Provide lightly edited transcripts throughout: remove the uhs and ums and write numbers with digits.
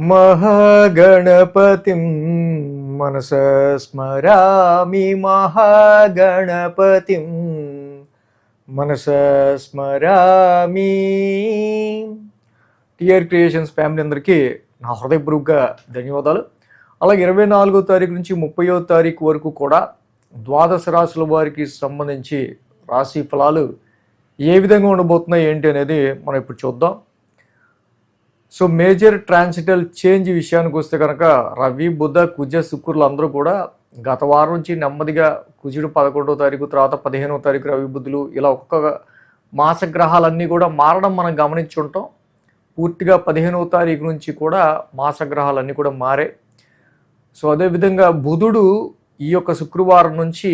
మహాగణపతిం మనసా స్మరామి మహాగణపతిం మనసా స్మరామి. TR creations family అందరికీ నా హృదయపూర్వక ధన్యవాదాలు. అలాగే 24వ తారీఖు నుంచి 30వ తారీఖు వరకు కూడా ద్వాదశ రాశుల వారికి సంబంధించి రాశి ఫలాలు ఏ విధంగా ఉండబోతున్నాయి ఏంటి అనేది మనం ఇప్పుడు చూద్దాం. సో మేజర్ ట్రాన్సిటల్ చేంజ్ విషయానికి వస్తే కనుక రవి, బుధ, కుజ, శుక్రులు అందరూ కూడా గత వారం నుంచి నెమ్మదిగా కుజుడు 11వ తారీఖు, తర్వాత 15వ తారీఖు రవి, బుధులు, ఇలా ఒక్కొక్క మాస గ్రహాలన్నీ కూడా మారడం మనం గమనించుంటాం. పూర్తిగా 15వ తారీఖు నుంచి కూడా మాస గ్రహాలన్నీ కూడా మారే. సో అదేవిధంగా బుధుడు ఈ యొక్క శుక్రవారం నుంచి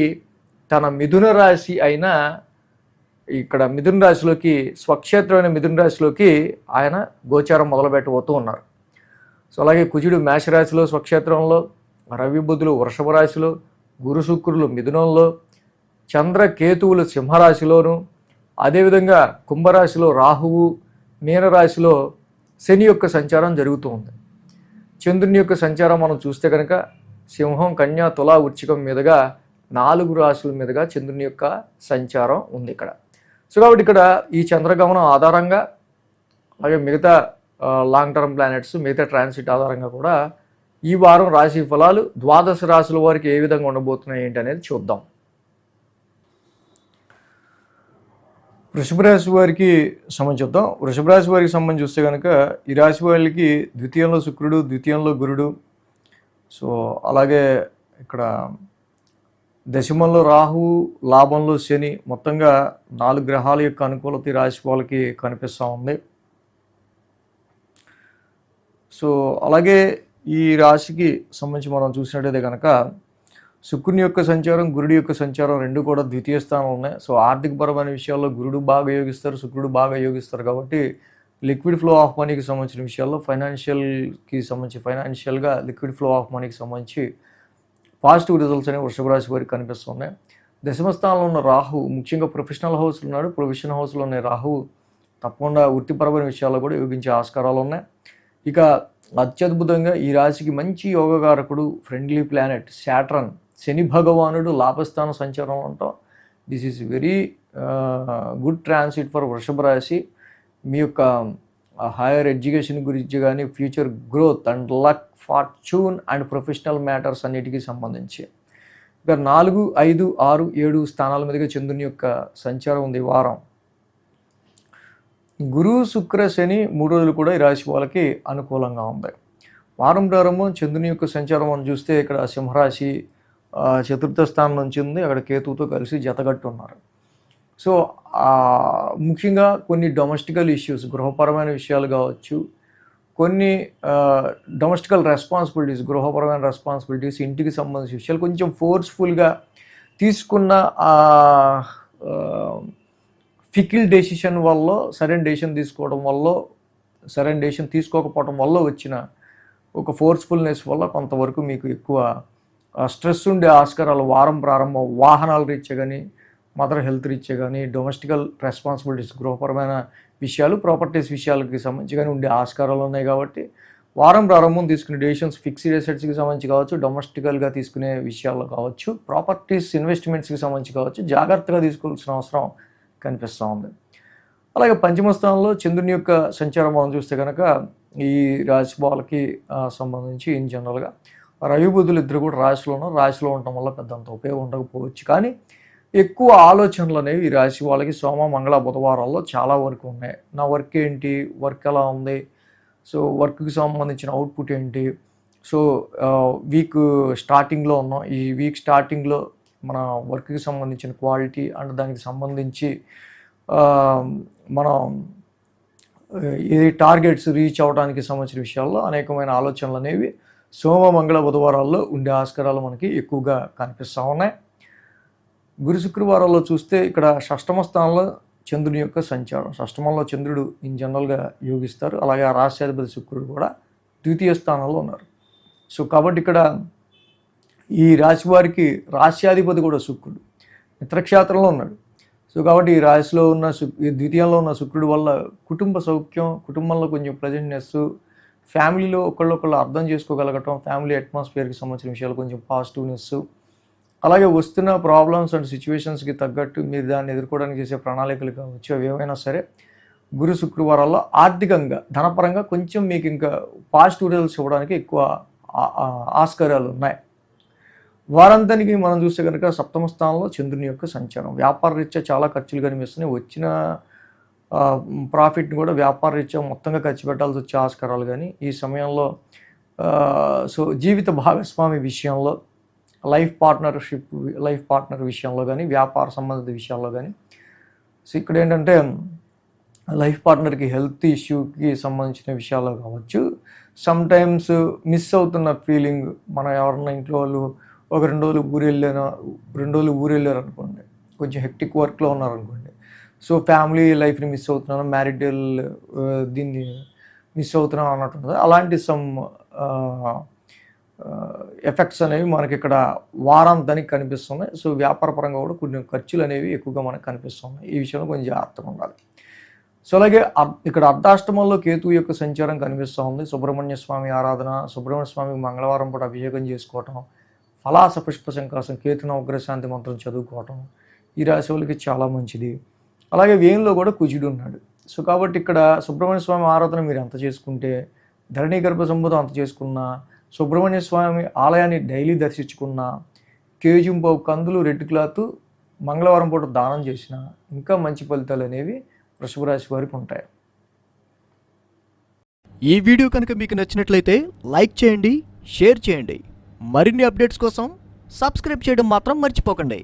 తన మిథున రాశి అయిన ఇక్కడ మిథున రాశిలోకి, స్వక్షేత్రమైన మిథున రాశిలోకి ఆయన గోచారం మొదలుపెట్టబోతూ ఉన్నారు. సో అలాగే కుజుడు మేషరాశిలో స్వక్షేత్రంలో, రవి, బుధులు వృషభ రాశిలో, గురు, శుక్రులు మిథునంలో, చంద్ర, కేతువులు సింహరాశిలోను, అదేవిధంగా కుంభరాశిలో రాహువు, మీనరాశిలో శని యొక్క సంచారం జరుగుతూ ఉంది. చంద్రుని యొక్క సంచారం మనం చూస్తే కనుక సింహం, కన్య, తుల, వృశ్చికం మీదుగా 4 రాశుల మీదుగా చంద్రుని యొక్క సంచారం ఉంది ఇక్కడ. సో కాబట్టి ఇక్కడ ఈ చంద్రగమనం ఆధారంగా, అలాగే మిగతా లాంగ్ టర్మ్ ప్లానెట్స్, మిగతా ట్రాన్సిట్ ఆధారంగా కూడా ఈ వారం రాశి ఫలాలు ద్వాదశ రాశుల వారికి ఏ విధంగా ఉండబోతున్నాయి ఏంటి అనేది చూద్దాం. వృషభ రాశి వారికి సంబంధించి చూద్దాం. వృషభ రాశి వారికి సంబంధించి చూస్తే కనుక ఈ రాశి వాళ్ళకి ద్వితీయంలో శుక్రుడు, ద్వితీయంలో గురుడు, సో అలాగే ఇక్కడ దశమంలో రాహువు, లాభంలో శని, మొత్తంగా 4 గ్రహాల యొక్క అనుకూలత ఈ రాశి వాళ్ళకి కనిపిస్తూ ఉంది. సో అలాగే ఈ రాశికి సంబంధించి మనం చూసినట్టయితే కనుక శుక్రుని యొక్క సంచారం, గురుడి యొక్క సంచారం రెండు కూడా ద్వితీయ స్థానంలో ఉన్నాయి. సో ఆర్థికపరమైన విషయాల్లో గురుడు బాగా యోగిస్తారు, శుక్రుడు బాగా యోగిస్తారు. కాబట్టి లిక్విడ్ ఫ్లో ఆఫ్ మనీకి సంబంధించిన విషయాల్లో, ఫైనాన్షియల్గా లిక్విడ్ ఫ్లో ఆఫ్ మనీకి సంబంధించి పాజిటివ్ రిజల్ట్స్ అనేవి వృషభ రాశి వారికి కనిపిస్తున్నాయి. దశమ స్థానంలో ఉన్న రాహు ముఖ్యంగా ప్రొఫెషనల్ హౌస్లో ఉన్నాడు. ప్రొఫెషనల్ హౌస్లో ఉన్న రాహు తప్పకుండా వృత్తిపరమైన విషయాల్లో కూడా యోగించే ఆస్కారాలు ఉన్నాయి. ఇక అత్యద్భుతంగా ఈ రాశికి మంచి యోగకారకుడు, ఫ్రెండ్లీ ప్లానెట్ శాటర్న్, శని భగవానుడు లాభస్థాన సంచారం అంటాం. This is very good transit for వృషభ రాశి. మీ యొక్క హైయర్ ఎడ్యుకేషన్ గురించి కానీ, future growth and luck, fortune and professional matters అన్నిటికీ సంబంధించి ఇక 4, 5, 6, 7 స్థానాల మీదుగా చంద్రుని యొక్క సంచారం ఉంది ఈ వారం. గురు, శుక్ర, శని 3 రోజులు కూడా ఈ రాశి వాళ్ళకి అనుకూలంగా ఉంది. వారం ప్రారంభం చంద్రుని యొక్క సంచారం మనం చూస్తే ఇక్కడ సింహరాశి చతుర్థ స్థానం నుంచి ఉంది. అక్కడ కేతువుతో కలిసి జతగట్టు ఉన్నారు. సో ముఖ్యంగా కొన్ని డొమెస్టికల్ ఇష్యూస్, గృహపరమైన విషయాలు కావచ్చు, కొన్ని డొమెస్టికల్ రెస్పాన్సిబిలిటీస్, గృహపరమైన రెస్పాన్సిబిలిటీస్, ఇంటికి సంబంధించిన విషయాలు కొంచెం ఫోర్స్ఫుల్గా తీసుకున్న ఫికిల్ డెసిషన్ వల్ల, సరైన డెసిషన్ తీసుకోకపోవడం వల్ల వచ్చిన ఒక ఫోర్స్ఫుల్నెస్ వల్ల కొంతవరకు మీకు ఎక్కువ స్ట్రెస్ ఉండే ఆస్కారాలు వారం ప్రారంభం వాహనాల రీత్యా కానీ, మదర్ హెల్త్ రీత్యా కానీ, డొమెస్టికల్ రెస్పాన్సిబిలిటీస్, గృహపరమైన విషయాలు, ప్రాపర్టీస్ విషయాలకి సంబంధించి కానీ ఉండే ఆస్కారాలు ఉన్నాయి. కాబట్టి వారం ప్రారంభం తీసుకునే డెసిషన్స్ ఫిక్స్డ్ అసెట్స్కి సంబంధించి కావచ్చు, డొమెస్టికల్గా తీసుకునే విషయాల్లో కావచ్చు, ప్రాపర్టీస్ ఇన్వెస్ట్మెంట్స్కి సంబంధించి కావచ్చు, జాగ్రత్తగా తీసుకోవాల్సిన అవసరం కనిపిస్తూ ఉంది. అలాగే పంచమ స్థానంలో చంద్రుని యొక్క సంచారం మనం చూస్తే కనుక ఈ రాశి వాళ్ళకి సంబంధించి ఇన్ జనరల్గా రవి, బుధులు ఇద్దరు కూడా రాశిలో ఉండటం వల్ల పెద్దంత ఉపయోగం ఉండకపోవచ్చు. కానీ ఎక్కువ ఆలోచనలు అనేవి ఈ రాశి వాళ్ళకి సోమ, మంగళ, బుధవారాల్లో చాలా వరకు ఉన్నాయి. నా వర్క్ ఏంటి, వర్క్ ఎలా ఉంది, సో వర్క్కి సంబంధించిన అవుట్పుట్ ఏంటి, సో వీక్ స్టార్టింగ్లో ఉన్నాం, ఈ వీక్ స్టార్టింగ్లో మన వర్క్కి సంబంధించిన క్వాలిటీ అండ్ దానికి సంబంధించి మనం ఈ టార్గెట్స్ రీచ్ అవ్వడానికి సంబంధించిన విషయాల్లో అనేకమైన ఆలోచనలు అనేవి సోమ, మంగళ, బుధవారాల్లో ఉండే ఆస్కారాలు మనకి ఎక్కువగా కనిపిస్తూ ఉన్నాయి. గురు, శుక్రవారాల్లో చూస్తే ఇక్కడ షష్టమ స్థానంలో చంద్రుని యొక్క సంచారం. షష్టమంలో చంద్రుడు ఇన్ జనరల్గా యోగిస్తారు. అలాగే ఆ రాశ్యాధిపతి శుక్రుడు కూడా ద్వితీయ స్థానంలో ఉన్నారు. సో కాబట్టి ఇక్కడ ఈ రాశి వారికి రాశ్యాధిపతి కూడా శుక్రుడు మిత్రక్షేత్రంలో ఉన్నాడు. సో కాబట్టి ఈ రాశిలో ఉన్న ద్వితీయంలో ఉన్న శుక్రుడి వల్ల కుటుంబ సౌఖ్యం, కుటుంబంలో కొంచెం ప్రెజెంట్నెస్, ఫ్యామిలీలో ఒకళ్ళొకళ్ళు అర్థం చేసుకోగలగటం, ఫ్యామిలీ అట్మాస్ఫియర్కి సంబంధించిన విషయాలు కొంచెం పాజిటివ్నెస్, అలాగే వస్తున్న ప్రాబ్లమ్స్ అండ్ సిచ్యువేషన్స్కి తగ్గట్టు మీరు దాన్ని ఎదుర్కోవడానికి చేసే ప్రణాళికలు కావచ్చు, అవి ఏవైనా సరే గురు శుక్రవారాల్లో ఆర్థికంగా ధనపరంగా కొంచెం మీకు ఇంకా పాజిటివ్ రిజల్ట్స్ ఇవ్వడానికి ఎక్కువ ఆస్కారాలు ఉన్నాయి. వారంతానికి మనం చూస్తే కనుక సప్తమ స్థానంలో చంద్రుని యొక్క సంచారం, వ్యాపార రీత్యా చాలా ఖర్చులు కనిపిస్తున్నాయి. వచ్చిన ప్రాఫిట్ని కూడా వ్యాపార రీత్యా మొత్తంగా ఖర్చు పెట్టాల్సి వచ్చే ఆస్కారాలు కానీ ఈ సమయంలో సో జీవిత భాగస్వామి విషయంలో, లైఫ్ పార్ట్నర్ విషయంలో కానీ, వ్యాపార సంబంధిత విషయాల్లో కానీ, సో ఇక్కడ ఏంటంటే లైఫ్ పార్ట్నర్కి హెల్త్ ఇష్యూకి సంబంధించిన విషయాల్లో కావచ్చు, సమ్ టైమ్స్ మిస్ అవుతున్న ఫీలింగ్, మన ఎవరన్నా ఇంట్లో వాళ్ళు ఒక 2 రోజులు ఊరు వెళ్ళారు అనుకోండి, కొంచెం హెక్టిక్ వర్క్లో ఉన్నారనుకోండి, సో ఫ్యామిలీ లైఫ్ని మిస్ అవుతున్నాను, మ్యారిటల్ దీన్ని మిస్ అవుతున్నాను అన్నట్టు ఉంటుంది. అలాంటి సమ్ ఎఫెక్ట్స్ అనేవి మనకి ఇక్కడ వారాంతానికి కనిపిస్తున్నాయి. సో వ్యాపారపరంగా కూడా కొన్ని ఖర్చులు అనేవి ఎక్కువగా మనకు కనిపిస్తున్నాయి. ఈ విషయంలో కొంచెం జాగ్రత్తగా ఉండాలి. సో అలాగే ఇక్కడ అర్ధాష్టమంలో కేతువు యొక్క సంచారం కనిపిస్తూ ఉంది. సుబ్రహ్మణ్య స్వామి ఆరాధన, సుబ్రహ్మణ్య స్వామికి మంగళవారం పూట అభిషేకం చేసుకోవటం, ఫలాస పుష్ప సంకాసం, కేతు నవగ్రహ శాంతి మంత్రం చదువుకోవటం ఈ రాశి వాళ్ళకి చాలా మంచిది. అలాగే వేయంలో కూడా కుజుడు ఉన్నాడు. సో కాబట్టి ఇక్కడ సుబ్రహ్మణ్య స్వామి ఆరాధన మీరు ఎంత చేసుకుంటే, ధరణీ గర్భ సంబుధం అంత చేసుకున్నా, సుబ్రహ్మణ్య స్వామి ఆలయాన్ని డైలీ దర్శించుకున్నా, కేజీంపావు కందులు రెడ్ క్లాత్ మంగళవారం పూట దానం చేసిన ఇంకా మంచి ఫలితాలు అనేవి వృషభ రాశి వారికి ఉంటాయి. ఈ వీడియో కనుక మీకు నచ్చినట్లయితే లైక్ చేయండి, షేర్ చేయండి. మరిన్ని అప్డేట్స్ కోసం సబ్స్క్రైబ్ చేయడం మాత్రం మర్చిపోకండి.